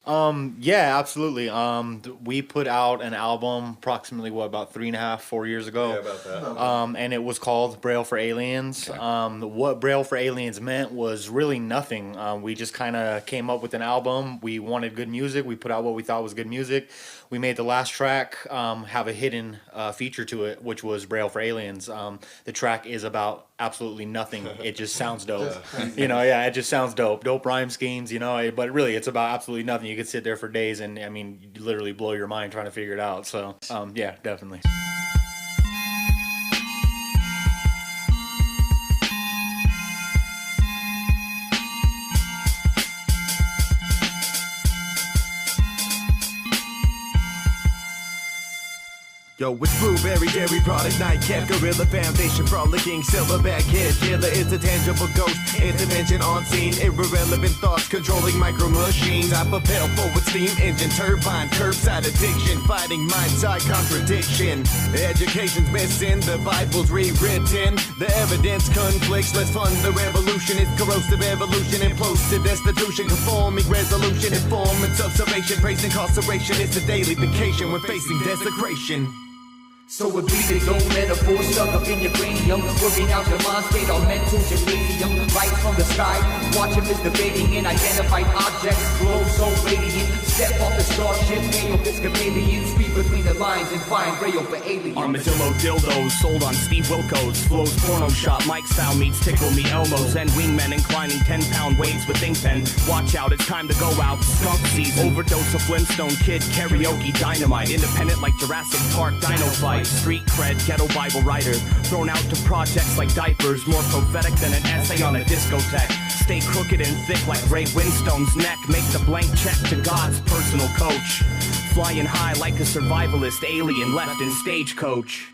Yeah, absolutely. We put out an album approximately about 3.5, 4 years Yeah, ago. about that. And it was called Braille for Aliens. Okay. What Braille for Aliens meant was really nothing. We just kind of came up with an album. We wanted good music. We put out what we thought was good music. We made the last track have a hidden feature to it, which was Braille for Aliens. The track is about absolutely nothing. It just sounds dope. Yeah, it just sounds dope. Dope rhyme schemes, but really it's about absolutely nothing. You could sit there for days and, I mean, you literally blow your mind trying to figure it out. So, yeah, definitely. Yo, it's Blueberry Dairy Product Nightcap Gorilla Foundation Frolicking Silverback Head Killer is a tangible ghost intervention on scene irrelevant thoughts controlling micro machines I propel forward steam engine turbine curbside addiction fighting mind-side contradiction education's missing the Bible's rewritten the evidence conflicts let's fund the revolution it's corrosive evolution implosive destitution conforming resolution informants observation praise incarceration it's a daily vacation when facing desecration. So it be the old metaphor stuck up in your cranium, working out your mind state on mental gymnasium. Lights from the sky, watch them debating in identified objects, glow so radiant. Step off the starship, hail Episcopalians, read between the lines and find rail for aliens. Armadillo dildos sold on Steve Wilkos, flows porno shop, Mike style meets tickle me Elmos, and wingmen inclining 10-pound weights with ink pen. Watch out, it's time to go out, skunk season. Overdose of Flintstone Kid, karaoke, dynamite, independent like Jurassic Park, Dino Fight. Street cred, ghetto Bible writer, thrown out to projects like diapers, more prophetic than an essay on a discotheque. Stay crooked and thick like Ray Winstone's neck, make the blank check to God's personal coach. Flying high like a survivalist alien left in stagecoach.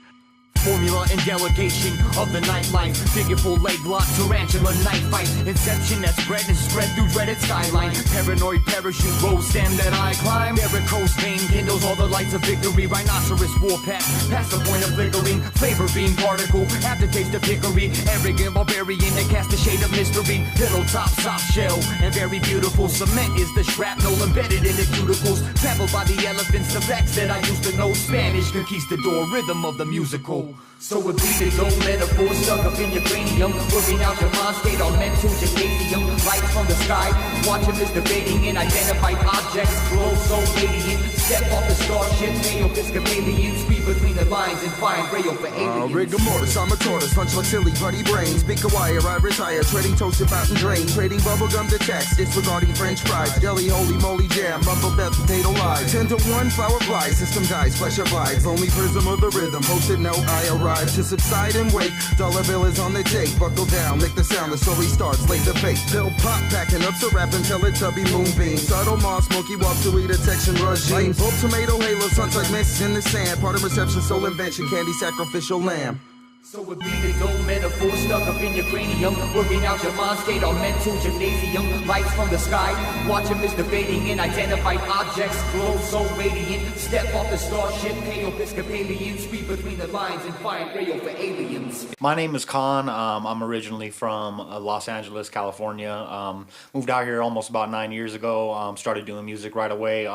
Formula and delegation of the nightlife. Figureful leg lock, tarantula knife fight. Inception that's spread and spread through dreaded skyline. Paranoid parachute road stem that I climb. Varicose vein kindles all the lights of victory. Rhinoceros warpath, past the point of flickering. Flavor beam particle, aftertaste of hickory. Arrogant barbarian that cast a shade of mystery. Pillow top, soft shell, and very beautiful. Cement is the shrapnel embedded in the cuticles. Trampled by the elephants, the facts that I used to know. Spanish conquistador, rhythm of the musical. So it be the old metaphor stuck up in your cranium, working out your mind state on mental gymnasium. Lights from the sky, watch them debating in identified objects, glow so radiant. Step off the starship, hail Episcopalians, read between the lines and find rail for aliens. Rigor mortis, I'm a tortoise, punch like silly, bloody brains. Pick a wire, I retire, trading toasted fountain drain. Trading bubblegum to tax, disregarding french fries. Jelly, holy moly jam, rumble bell, potato lies. 10 to 1, flower flies, system dies, flesh abides. Only prism of the rhythm, posted no, I arrive to subside and wait. Dollar bill is on the take, buckle down, make the sound, the story starts, lay the bait. Pill pop, packing up to rap until it tubby moonbeam. Subtle moss, smoky walk to eat detection regime. Bulb tomato halo, sunset mist in the sand. Part of reception, soul invention, candy sacrificial lamb. So it be the old metaphor stuck up in your cranium, working out your mind state on mental gymnasium. Lights from the sky, watch them debating in identified objects, glow so radiant. Step off the starship, hail Episcopalians, read between the lines and find rail for aliens. My name is Khan. I'm originally from Los Angeles, California. Moved out here almost about 9 years ago. Started doing music right away.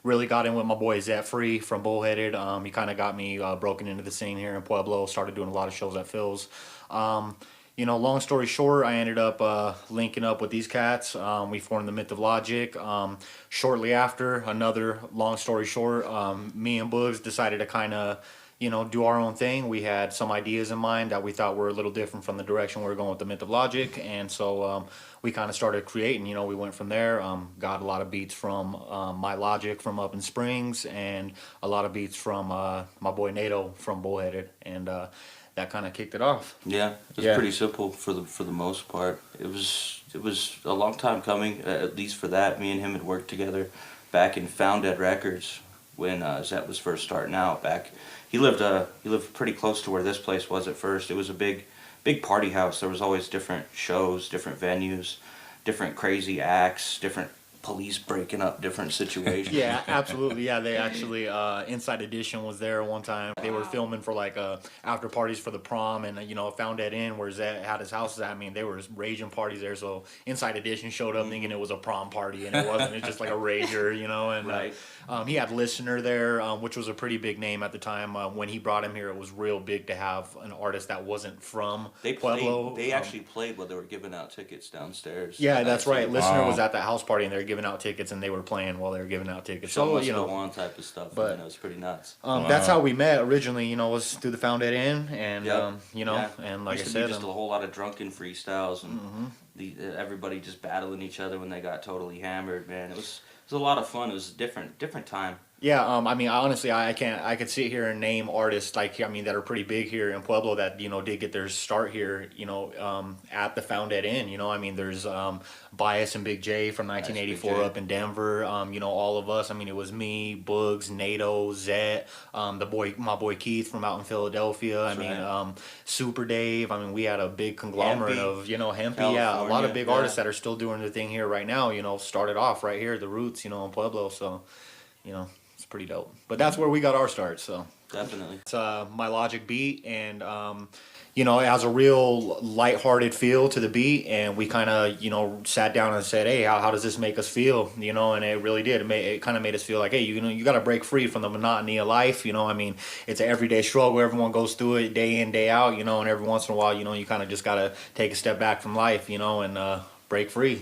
Really got in with my boy Zet Free from Bullheaded. He kind of got me broken into the scene here in Pueblo. Started doing a lot of shows at Phil's. Long story short, I ended up linking up with these cats. We formed the Myth of Logik. Shortly after, another long story short, me and Boogs decided to kind of do our own thing. We had some ideas in mind that we thought were a little different from the direction we were going with the Myth of Logik, and so we kind of started creating. We went from there. Got a lot of beats from My Logic from up in Springs, and a lot of beats from my boy Nato from Bullheaded, and that kind of kicked it off. Yeah, it was pretty simple for the most part. It was a long time coming, at least for that. Me and him had worked together back in Found Dead Records when Zet was first starting out. He lived pretty close to where this place was at first. It was a big party house. There was always different shows, different venues, different crazy acts, different police breaking up different situations. Yeah, absolutely. Yeah, they actually Inside Edition was there one time. They were filming for like after parties for the prom, and Found That Inn where Zed had his house at. I mean, they were raging parties there. So Inside Edition showed up thinking it was a prom party, and it wasn't. It's just like a rager, And Right. he had Listener there, which was a pretty big name at the time. When he brought him here, it was real big to have an artist that wasn't from Pueblo. They actually played while they were giving out tickets downstairs. Yeah, that's right. Listener Wow. was at that house party, and they were giving out tickets, and they were playing while they were giving out tickets. Show So must go on type of stuff. but- It was pretty nuts. That's how we met originally. Was through the Found It Inn, and Yeah. and like I Used to said, be just a whole lot of drunken freestyles and everybody just battling each other when they got totally hammered. Man, it was a lot of fun. It was a different time. yeah. I mean, honestly, I can't. I could sit here and name artists that are pretty big here in Pueblo that did get their start here. At the Found It Inn. I mean, there's Bias and Big J from 1984 Big J. up in Denver. All of us. I mean, it was me, Boogs, NATO, Zet, my boy Keith from out in Philadelphia. That's right. Super Dave. I mean, we had a big conglomerate Hempy. of Hempy. Yeah, a lot of big California, artists that are still doing their thing here right now. Started off right here, the roots. In Pueblo. So, it's pretty dope. But that's where we got our start. So. Definitely. It's my Logic beat, and it has a real lighthearted feel to the beat, and we kind of sat down and said, hey, how does this make us feel? And it really did. It kind of made us feel like, hey, you got to break free from the monotony of life. I mean, it's an everyday struggle. Everyone goes through it day in, day out. And every once in a while, you kind of just got to take a step back from life, and break free.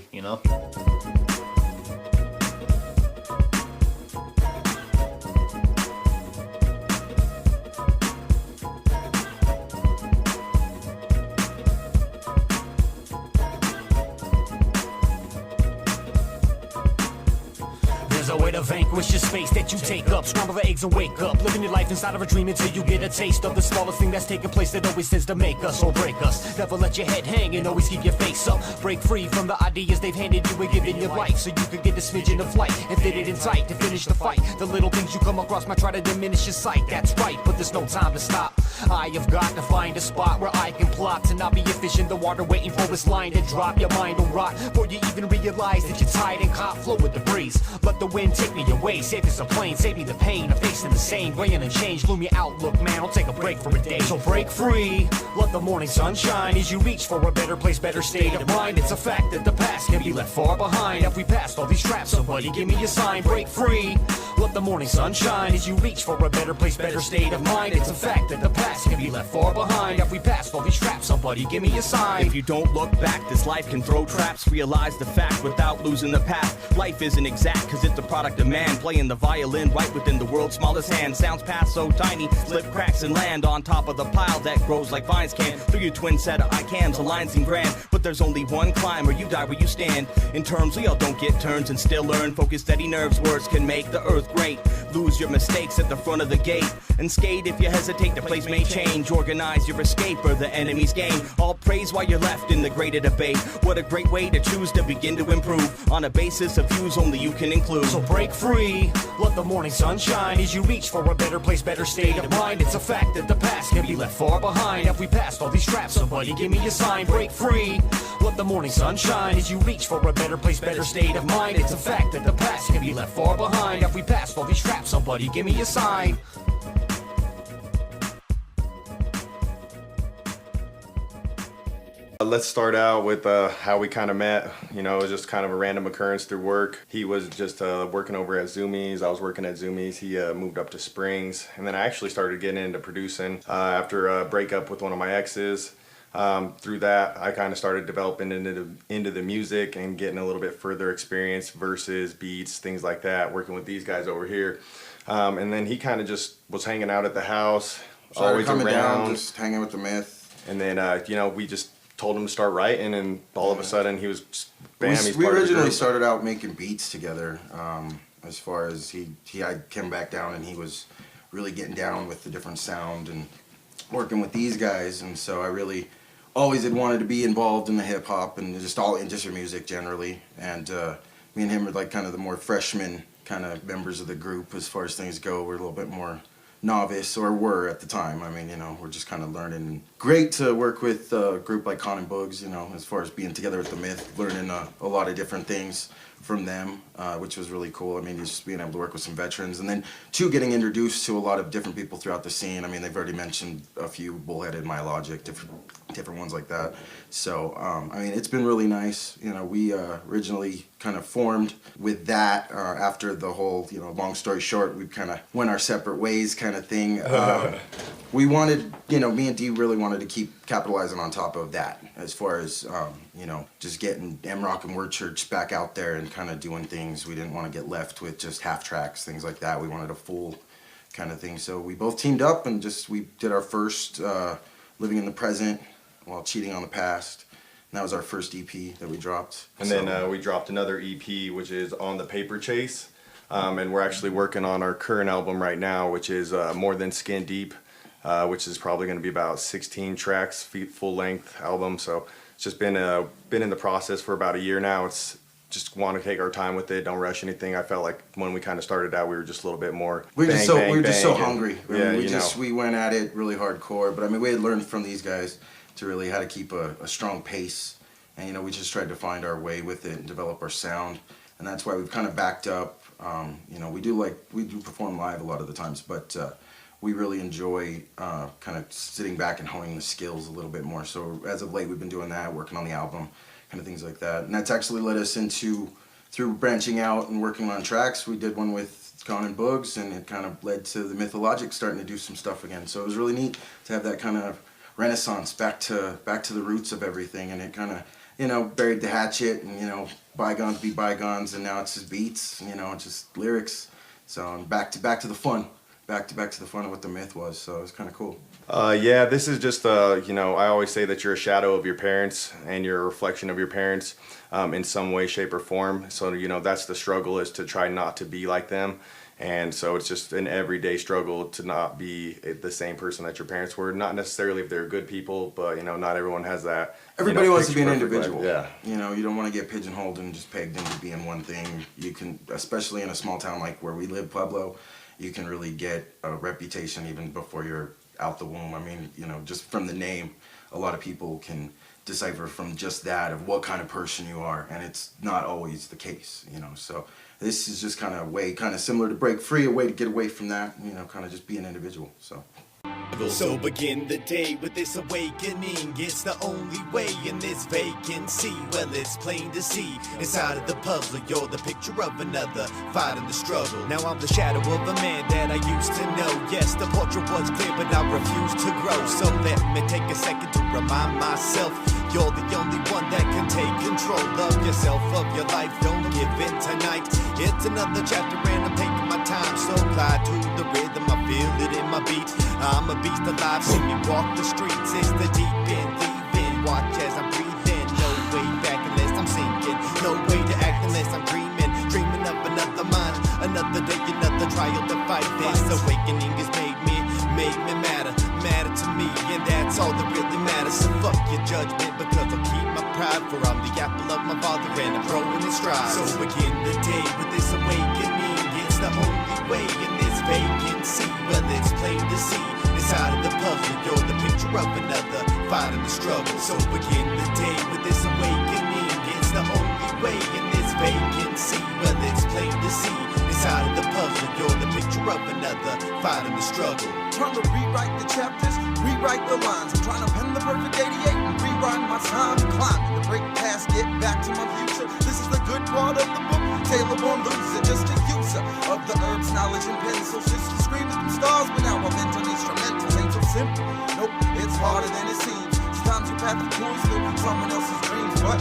There's a way to vanquish your space that you take up. Scramble the eggs and wake up. Living your life inside of a dream until you get a taste of the smallest thing that's taking place that always tends to make us or break us. Never let your head hang and always keep your face up. Break free from the ideas they've handed you and given your life, so you could get a smidgen of light and fit it in tight to finish the fight. The little things you come across might try to diminish your sight. That's right, but there's no time to stop. I have got to find a spot where I can plot to not be a fish in the water waiting for this line to drop. Your mind will rot before you even realize that you're tied and caught. Flow with the breeze, let the wind take me away. Save us a plane, save me the pain of facing the same. Bringing a change, gloomy outlook, man, I'll take a break for a day. So break free, let the morning sun shine as you reach for a better place, better state of mind. It's a fact that the past can be left far behind. Have we passed all these traps? Somebody give me a sign. Break free, let the morning sun shine as you reach for a better place, better state of mind. It's a fact that the past can be left far behind. Have we passed all these traps? Somebody give me a sign. If you don't look back, this life can throw traps. Realize the fact without losing the path. Life isn't exact, cause it's a product of man. Playing the violin right within the world's smallest hand. Sounds past so tiny, slip cracks and land on top of the pile that grows like vines can. Through your twin set of eye cams, the lines seem grand, but there's only one climb or you die where you stand. In terms, we all don't get turns and still learn. Focus, steady nerves, words can make the earth great. Lose your mistakes at the front of the gate and skate if you hesitate, the place may change. Organize your escape or the enemy's game. All praise while you're left in the greater debate. What a great way to choose to begin to improve on a basis of views only you can include. So break free, let the morning sun shine as you reach for a better place, better state of mind. It's a fact that the past can be left far behind. Have we passed all these traps? Somebody give me a sign. Break free, let the morning sun shine as you reach for a better place, better state of mind. It's a fact that the past can be left far behind. Have we passed all these traps? Somebody give me a sign. Let's start out with how we kind of met. It was just kind of a random occurrence through work. He was just working over at Zoomies. I was working at Zoomies. He moved up to Springs. And then I actually started getting into producing after a breakup with one of my exes. Through that, I kind of started developing into the music and getting a little bit further experience, verses, beats, things like that, working with these guys over here. And then he kind of just was hanging out at the house, always coming around. down, just hanging with the Myth. And then, we just told him to start writing, and all of a sudden he was just, bam, he's We part of the originally group. started out making beats together. As far as he had come back down and he was really getting down with the different sound and working with these guys, and so I really always had wanted to be involved in the hip hop and just all industry music generally. And me and him are like kind of the more freshman kind of members of the group as far as things go. We're a little bit more novice, or were at the time. I mean, we're just kind of learning. Great to work with a group like Con and Boogs, as far as being together with the Myth, learning a lot of different things from them, which was really cool. I mean, just being able to work with some veterans, and then 2, getting introduced to a lot of different people throughout the scene. I mean, they've already mentioned a few, Bullheaded, My Logic, different ones like that. So, I mean, it's been really nice. You know, we originally kind of formed with that after the whole, you know, long story short, we kind of went our separate ways kind of thing. We wanted, you know, me and Dee really wanted to keep capitalizing on top of that as far as, you know, just getting M-Rock and Word Church back out there and kind of doing things. We didn't want to get left with just half tracks, things like that. We wanted a full kind of thing. So we both teamed up and we did our first Living in the Present while cheating on the past. And that was our first EP that we dropped. And then we dropped another EP, which is On the Paper Chase. And we're actually working on our current album right now, which is More Than Skin Deep, which is probably going to be about 16 tracks, full-length album. So it's just been in the process for about a year now. It's just want to take our time with it, don't rush anything. I felt like when we kind of started out, we were just a little bit more we were just so hungry. Yeah, we went at it really hardcore. But I mean, we had learned from these guys to really how to keep a strong pace, and you know, we just tried to find our way with it and develop our sound, and that's why we've kind of backed up. You know, we do perform live a lot of the times, but we really enjoy kind of sitting back and honing the skills a little bit more. So as of late, we've been doing that, working on the album, kind of things like that, and that's actually led us through branching out and working on tracks. We did one with Con and Boogs, and it kind of led to the Myth of Logik starting to do some stuff again. So it was really neat to have that kind of renaissance back to the roots of everything, and it kind of, you know, buried the hatchet, and you know, bygones be bygones, and now it's just beats, you know, it's just lyrics. So back to the fun, back to the fun of what the Myth was. So it was kind of cool. Yeah, this is just you know, I always say that you're a shadow of your parents and you're a reflection of your parents in some way, shape, or form. So you know, that's the struggle, is to try not to be like them. And so it's just an everyday struggle to not be the same person that your parents were. Not necessarily if they're good people, but you know, not everyone has that. Everybody wants to be an individual. Life. Yeah. You know, you don't want to get pigeonholed and just pegged into being one thing. You can, especially in a small town like where we live, Pueblo, you can really get a reputation even before you're out the womb. I mean, you know, just from the name, a lot of people can decipher from just that of what kind of person you are, and it's not always the case, you know. So this is just kind of a way, kind of similar to Break Free, a way to get away from that, you know, kind of just be an individual. So begin the day with this awakening. It's the only way in this vacancy. Well, it's plain to see. Inside of the puzzle, you're the picture of another fighting the struggle. Now I'm the shadow of a man that I used to know. Yes, the portrait was clear, but I refused to grow. So let me take a second to remind myself, you're the only one that can take control of yourself, of your life. Don't give in tonight. It's another chapter and I'm taking my time. So glide to the rhythm, I feel it in my beat. I'm a beast alive, see me walk the streets. It's the deep end, leave in. Watch as I'm breathing. No way back unless I'm sinking. No way to act unless I'm dreaming. Dreaming of another mind, another day, another trial to fight. This awakening has made me matter to me, and that's all that really matters. So fuck your judgment, because I'll keep my pride, for I'm the apple of my father and I'm growing in stride. So begin the day with this awakening. It's the only way in this vacancy. Well, it's plain to see. Inside of the puzzle, you're the picture of another fighting the struggle. So begin the day with this awakening. It's the only way in this vacancy. Well, it's plain to see. Inside of the puzzle, you're the picture of another fighting the struggle. Trying to rewrite the chapters, rewrite the lines. I'm trying to pen the perfect 88 and rewind my time. Climbing the break past, get back to my future. This is the good part of the book. Taylor born loser, just a user of the herbs, knowledge, and pencils. Just to scream at them stars, but now I'm into instrumentals. Ain't so simple. Nope, it's harder than it seems. Sometimes your path tours through someone else's dreams, but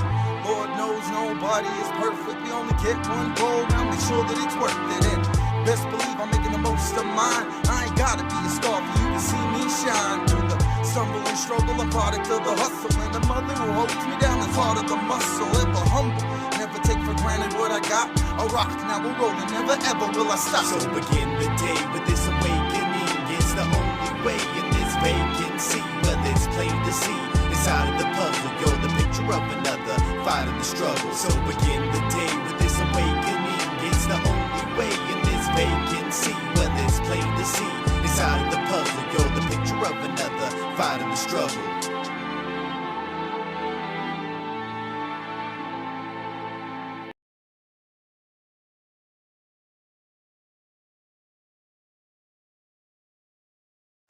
Lord knows nobody is perfect. We only get one goal round, make sure that it's worth it. And best believe I'm making the most of mine. I ain't gotta be a star for you to see me shine. Through the stumble and struggle, I'm product of the hustle. And the mother who holds me down is part of the muscle. Ever humble, never take for granted what I got. A rock, now we're rolling, never ever will I stop. So begin the day with this awakening. It's the only way in this vacancy. Well, it's plain to see. Inside of the puzzle, you're the picture of another fighting the struggle. So begin the day with this awakening. It's the only way in this vacancy. Well, it's plain to see. Inside of the puzzle, you're the picture of another fighting the struggle.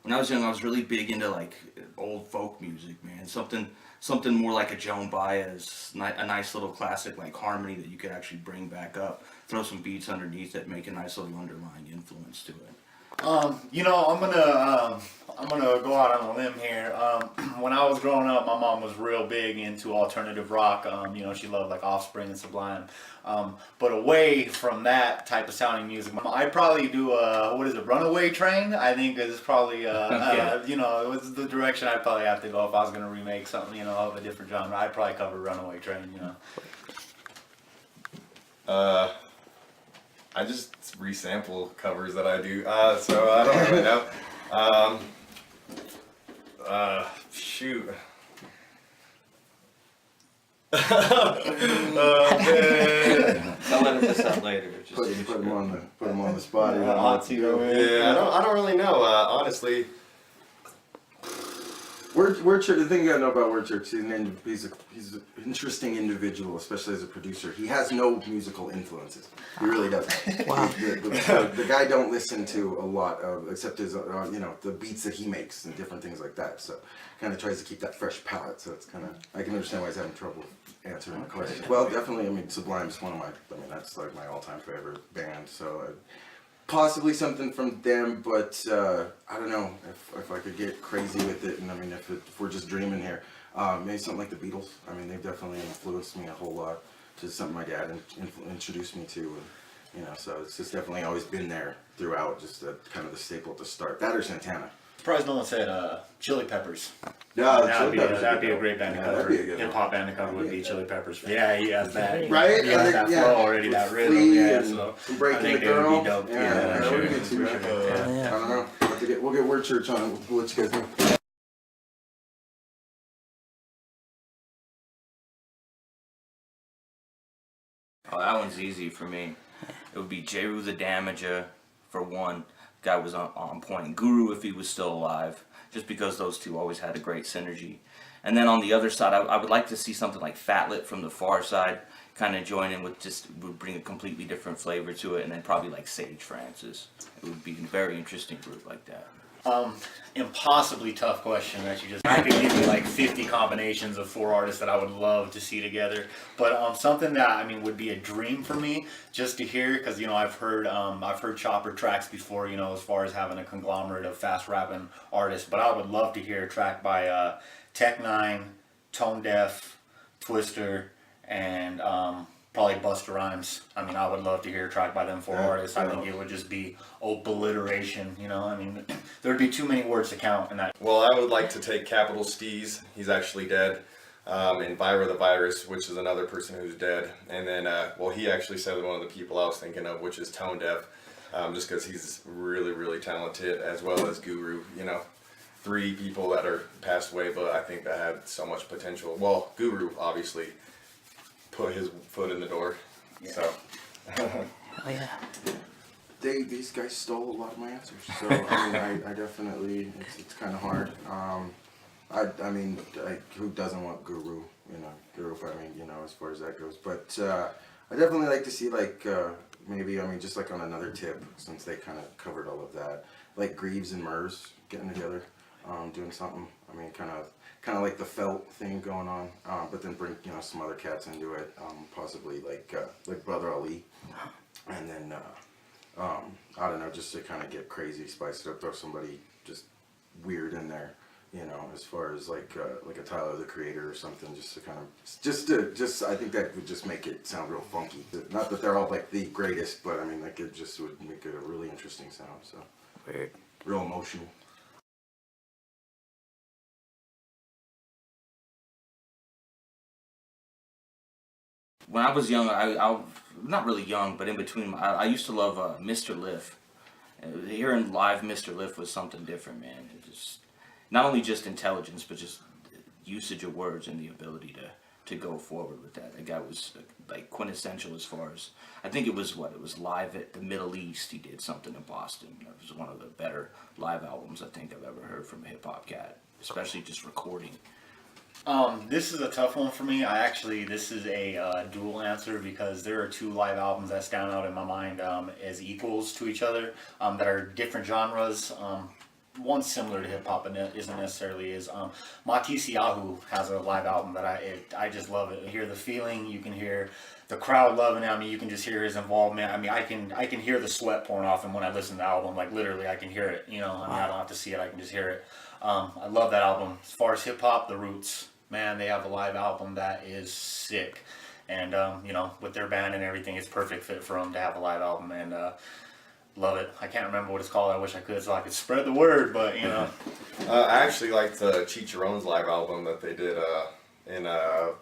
When I was young, I was really big into like old folk music, man. Something more like a Joan Baez, a nice little classic like harmony that you could actually bring back up, throw some beats underneath that make a nice little underlying influence to it. You know, I'm gonna go out on a limb here. When I was growing up, my mom was real big into alternative rock. You know, she loved like Offspring and Sublime. But away from that type of sounding music, I'd probably do what is it, Runaway Train? I think is probably you know, it was the direction I'd probably have to go if I was gonna remake something, you know, of a different genre. I'd probably cover Runaway Train. You know. I just resample covers that I do, so I don't really know. Shoot. I'll let this out later. Just Put him on the spot. Yeah, I don't really know. Honestly, Word Church, the thing you gotta know about Word Church, he's an interesting individual, especially as a producer. He has no musical influences. He really doesn't. Wow. The guy don't listen to a lot of, except his, you know, the beats that he makes and different things like that. So kind of tries to keep that fresh palette. So it's kind of, I can understand why he's having trouble answering the question. Well, definitely, I mean, Sublime's one of my, I mean, that's like my all-time favorite band. So possibly something from them, but I don't know if I could get crazy with it. And I mean, if we're just dreaming here, maybe something like the Beatles. I mean, they've definitely influenced me a whole lot. Just something my dad introduced me to, and you know, so it's just definitely always been there throughout. Just kind of the staple at the start. That or Santana. Surprised no one said Chili Peppers. Yeah, that'd be a great band to cover. Hip hop band to cover would be Chili Peppers. Yeah, he has that. Right? He has that flow already, that rhythm. Yeah, so Breaking the Girl. Would be dope. Yeah, Sure. would be too. I don't know. We'll get Word Church on. We'll let you guys know. Oh, that one's easy for me. It would be Jeru the Damager for one. Guy was on point. Guru if he was still alive, just because those two always had a great synergy. And then on the other side, I would like to see something like Fatlit from the Far Side kind of join in with would bring a completely different flavor to it, and then probably like Sage Francis. It would be a very interesting group like that. Impossibly tough question that you just. I could give you like 50 combinations of 4 artists that I would love to see together. But something that I mean would be a dream for me just to hear, because you know I've heard Chopper tracks before. You know, as far as having a conglomerate of fast rapping artists. But I would love to hear a track by Tech Nine, Tone Deaf, Twister, and probably Busta Rhymes. I mean, I would love to hear a track by them 4 artists. I think it would just be obliteration, you know? I mean, there'd be too many words to count in that. well, I would like to take Capital Steez. He's actually dead. And Vira the Virus, which is another person who's dead. And then, well, he actually said one of the people I was thinking of, which is Tone Deaf, just because he's really, really talented, as well as Guru, you know. 3 people that are passed away, but I think that had so much potential. Well, Guru obviously put his foot in the door. Yeah. So. Oh yeah. These guys stole a lot of my answers. So I mean, I definitely it's kind of hard. I mean, who doesn't want Guru? You know, Guru. I mean, you know, as far as that goes. But I definitely like to see like maybe I mean just like on another tip, since they kind of covered all of that, like Greaves and Murs getting together, doing something. I mean, kind of like the Felt thing going on, but then bring you know some other cats into it, possibly like Brother Ali, and then I don't know, just to kind of get crazy, spice it up, throw somebody just weird in there, you know, as far as like a Tyler the Creator or something, just to kind of I think that would just make it sound real funky. Not that they're all like the greatest, but I mean like it just would make it a really interesting sound. So real emotional. When I was young, I not really young, but in between, I used to love Mr. Liff. Hearing live Mr. Liff was something different, man. It just not only just intelligence, but just usage of words and the ability to go forward with that. That guy was like quintessential as far as I think it was live at the Middle East. He did something in Boston. It was one of the better live albums I think I've ever heard from a hip hop cat, especially just recording. This is a tough one for me. This is a dual answer because there are 2 live albums that stand out in my mind as equals to each other that are different genres. one similar to hip hop and it isn't necessarily is Matisse Yahoo has a live album that I just love it. You hear the feeling, you can hear the crowd loving it. I mean, you can just hear his involvement. I mean, I can hear the sweat pouring off him when I listen to the album. Like literally, I can hear it. You know, I mean, I don't have to see it. I can just hear it. I love that album. As far as hip hop, The Roots, man, they have a live album that is sick. And you know, with their band and everything, it's perfect fit for them to have a live album. And love it. I can't remember what it's called. I wish I could, so I could spread the word. But you know, I actually liked Chicharron's live album that they did in The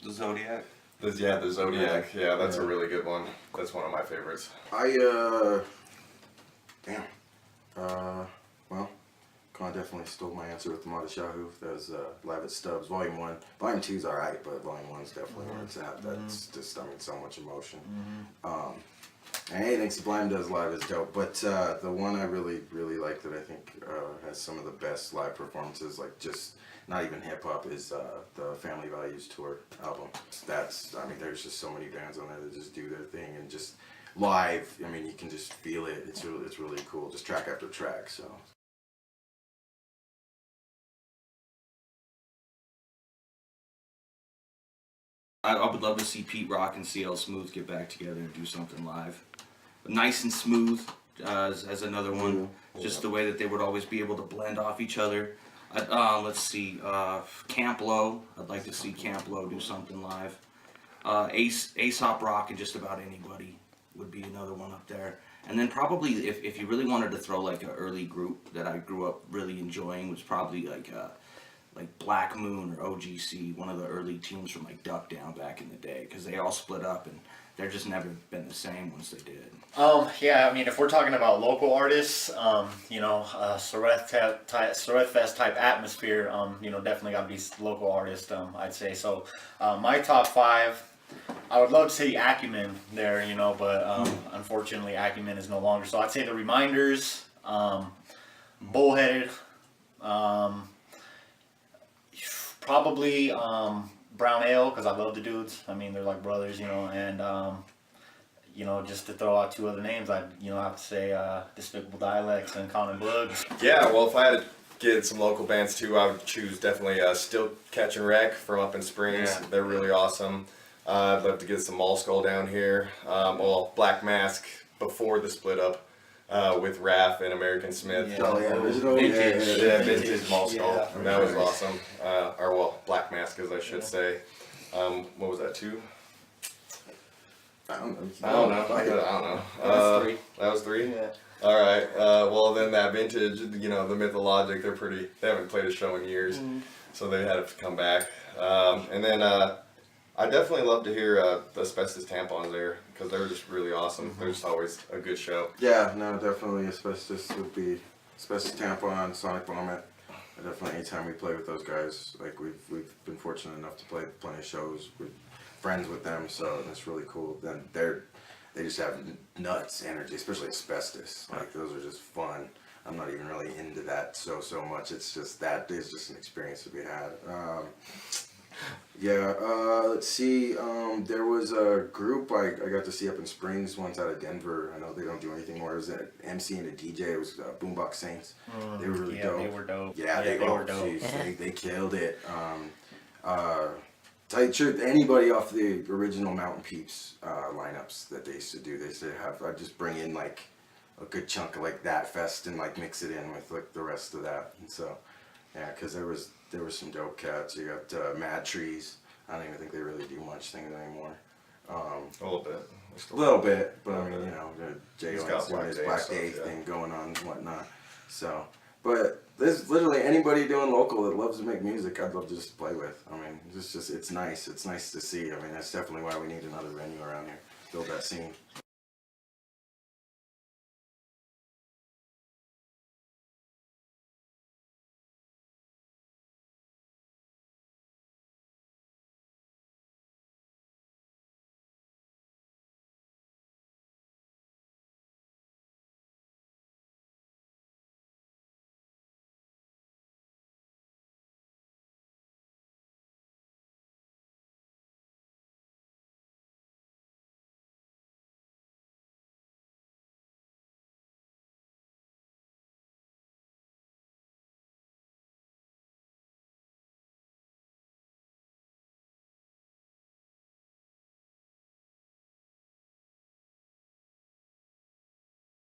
Zodiac. the Zodiac. Yeah, that's a really good one. That's one of my favorites. Well, Con definitely stole my answer with the Modest Yahoo. That was Live at Stubbs, Volume 1. Volume 2's alright, but Volume 1's definitely where it's at. That's just, I mean, so much emotion. And anything Sublime does live is dope, but the one I really like that I think has some of the best live performances, like just not even hip hop, is the Family Values Tour album. That's, I mean, there's just so many bands on there that just do their thing and just live. I mean, you can just feel it. It's really cool, just track after track. So. I would love to see Pete Rock and CL Smooth get back together and do something live. Nice and Smooth as another one. Just the way that they would always be able to blend off each other. Let's see, Camp Low. I'd like to see Camp Low do something live. Aesop Rock and just about anybody would be another one up there. And then probably if you really wanted to throw like an early group that I grew up really enjoying was probably like Black Moon or OGC, one of the early teams from like Duck Down back in the day, because they all split up and they're just never been the same once they did. Yeah, I mean, if we're talking about local artists, you know, Soreth Fest type atmosphere, you know, definitely got to be local artists, I'd say. So my top 5, I would love to say Acumen there, you know, but unfortunately Acumen is no longer. So I'd say The Reminders, Bullheaded, probably Brown Ale, because I love the dudes. I mean, they're like brothers, you know, and you know, just to throw out 2 other names, I'd, you know, have to say Despicable Dialects and Common Boogs. Yeah, well, if I had to get some local bands too, I would choose definitely Still Catch and Wreck from up in Springs. Yeah. They're really awesome. I'd love to get some Mall Skull down here. Well, Black Mask before the split up with Raph and American Smith. Yeah. Vintage Mall Skull. Yeah, that was awesome. Or well, Black Mask, as I should say. What was that, 2? I don't know. That's 3. That was 3? Yeah. All right. Well, then that vintage, you know, the Myth of Logik, they haven't played a show in years, so they had to come back. And then I definitely love to hear the Asbestos Tampons there, because they're just really awesome. They're just always a good show. Yeah, no, definitely Asbestos would be Asbestos Tampon, Sonic Vomit. Definitely anytime we play with those guys, like we've been fortunate enough to play plenty of shows with friends with them, so that's really cool. Then they just have nuts energy, especially Asbestos. Like those are just fun. I'm not even really into that so much. It's just that is just an experience that we had. Let's see. There was a group I got to see up in Springs once out of Denver. I know they don't do anything more. It was an MC and a DJ. It was Boombox Saints. They were really dope. They were dope. Yeah, they were dope. Geez, they killed it. Tell you the truth, anybody off the original Mountain Peeps lineups that they used to do, they used to have, I'd just bring in like a good chunk of like that fest and like mix it in with like the rest of that. And so, yeah, because there was some dope cats. You got Mad Trees. I don't even think they really do much things anymore. A little bit. A little bit, but I mean, you know, Jay got doing his Black Day stuff, thing going on and whatnot. So, but there's literally anybody doing local that loves to make music, I'd love to just play with. I mean, it's nice. It's nice to see. I mean, that's definitely why we need another venue around here. Build that scene.